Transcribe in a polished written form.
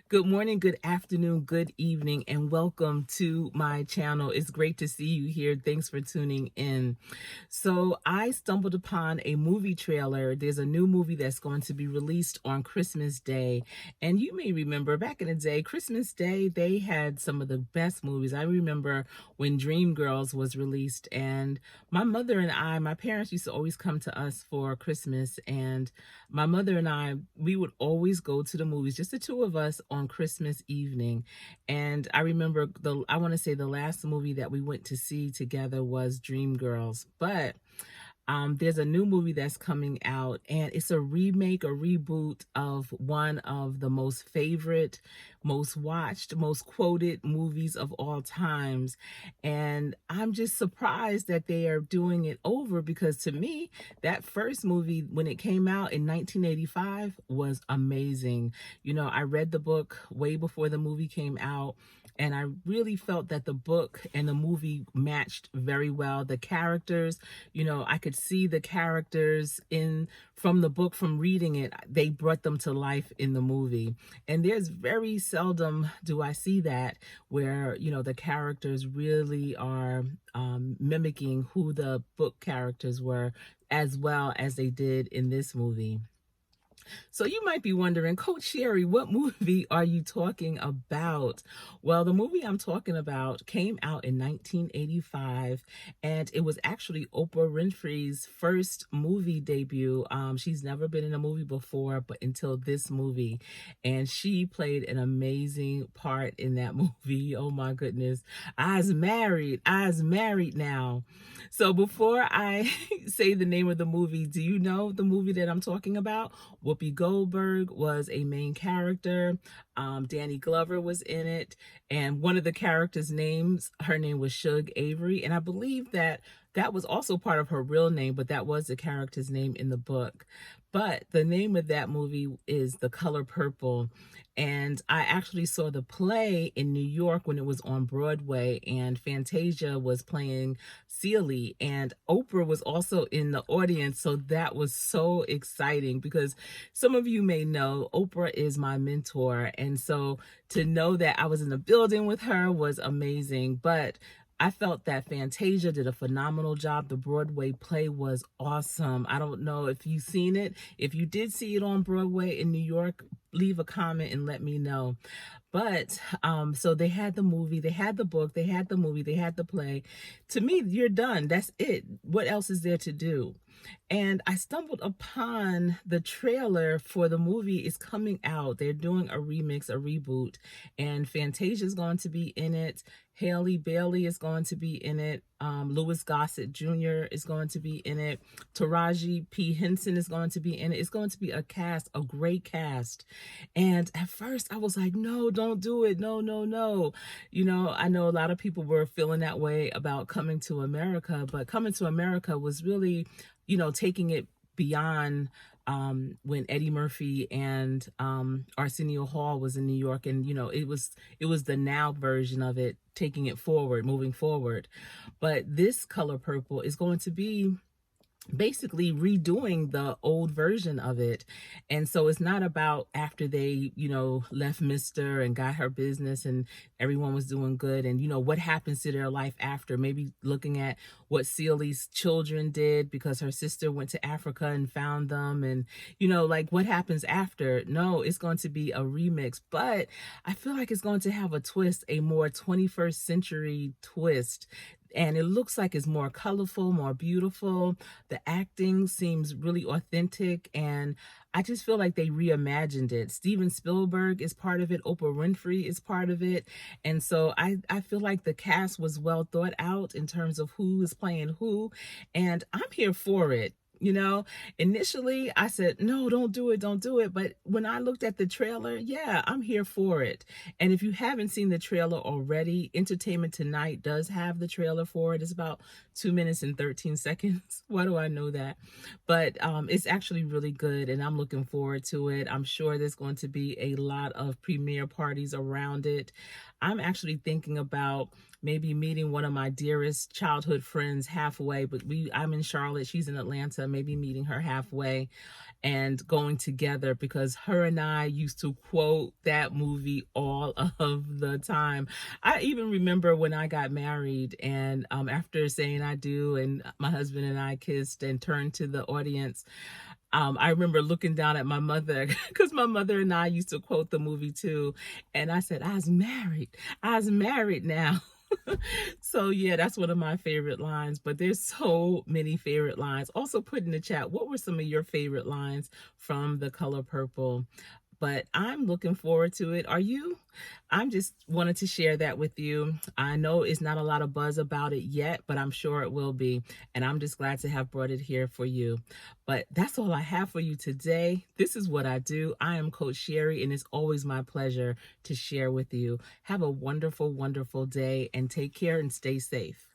Good morning, good afternoon, good evening, and welcome to my channel. It's great to see you here. Thanks for tuning in. So I stumbled upon a movie trailer. There's a new movie that's going to be released on Christmas Day. And you may remember back in the day, Christmas Day, they had some of the best movies. I remember when Dreamgirls was released, and my mother and I, my parents used to always come to us for Christmas, and my mother and I, we would always go to the movies, just the two of us on Christmas evening. And I remember I want to say the last movie that we went to see together was Dreamgirls. But there's a new movie that's coming out, and it's a remake, a reboot of one of the most favorite, most watched, most quoted movies of all times. And I'm just surprised that they are doing it over, because to me, that first movie, when it came out in 1985, was amazing. You know, I read the book way before the movie came out, and I really felt that the book and the movie matched very well. The characters, you know, I could see the characters in from the book, from reading it. They brought them to life in the movie. And there's very seldom do I see that, where, you know, the characters really are mimicking who the book characters were as well as they did in this movie. So you might be wondering, Coach Sherry, what movie are you talking about? Well, the movie I'm talking about came out in 1985, and it was actually Oprah Winfrey's first movie debut. She's never been in a movie before, but until this movie, and she played an amazing part in that movie. Oh my goodness. I's married now. So before I say the name of the movie, do you know the movie that I'm talking about? Whoopi Goldberg was a main character. Danny Glover was in it. And one of the characters' names, her name was Shug Avery. And I believe that that was also part of her real name, but that was the character's name in the book. But the name of that movie is The Color Purple. And I actually saw the play in New York when it was on Broadway, and Fantasia was playing Celie, and Oprah was also in the audience. So that was so exciting, because some of you may know Oprah is my mentor. And so to know that I was in the building with her was amazing. But I felt that Fantasia did a phenomenal job. The Broadway play was awesome. I don't know if you've seen it. If you did see it on Broadway in New York, leave a comment and let me know. But so they had the movie, they had the book, they had the movie, they had the play. To me, you're done. That's it. What else is there to do? And I stumbled upon the trailer for the movie is coming out. They're doing a remix, a reboot, and Fantasia is going to be in it. Haley Bailey is going to be in it. Louis Gossett Jr. is going to be in it. Taraji Henson is going to be in it. It's going to be a cast, a great cast. And at first I was like, no, don't do it. No, no, no. You know, I know a lot of people were feeling that way about Coming to America, but Coming to America was really, you know, taking it beyond when Eddie Murphy and Arsenio Hall was in New York. And, you know, it was the now version of it, taking it forward, moving forward. But this Color Purple is going to be basically redoing the old version of it. And so it's not about after they, you know, left Mr. and got her business and everyone was doing good, and, you know, what happens to their life after, maybe looking at what Celie's children did because her sister went to Africa and found them, and, you know, like what happens after. No, it's going to be a remix, but I feel like it's going to have a twist, a more 21st century twist. And it looks like it's more colorful, more beautiful. The acting seems really authentic, and I just feel like they reimagined it. Steven Spielberg is part of it. Oprah Winfrey is part of it. And so I feel like the cast was well thought out in terms of who is playing who, and I'm here for it. You know, initially I said, no, don't do it, don't do it. But when I looked at the trailer, yeah, I'm here for it. And if you haven't seen the trailer already, Entertainment Tonight does have the trailer for it. It's about 2 minutes and 13 seconds. Why do I know that? But it's actually really good, and I'm looking forward to it. I'm sure there's going to be a lot of premiere parties around it. I'm actually thinking about maybe meeting one of my dearest childhood friends halfway, but I'm in Charlotte, she's in Atlanta. maybe meeting her halfway and going together, because her and I used to quote that movie all of the time. I even remember when I got married, and after saying I do, and my husband and I kissed and turned to the audience, I remember looking down at my mother because my mother and I used to quote the movie too. And I said, I was married. I was married now. So yeah, that's one of my favorite lines, but there's so many favorite lines. Also put in the chat, what were some of your favorite lines from The Color Purple? But I'm looking forward to it. Are you? I'm just wanted to share that with you. I know it's not a lot of buzz about it yet, but I'm sure it will be. And I'm just glad to have brought it here for you. But that's all I have for you today. This is what I do. I am Coach Sherry, and it's always my pleasure to share with you. Have a wonderful, wonderful day, and take care and stay safe.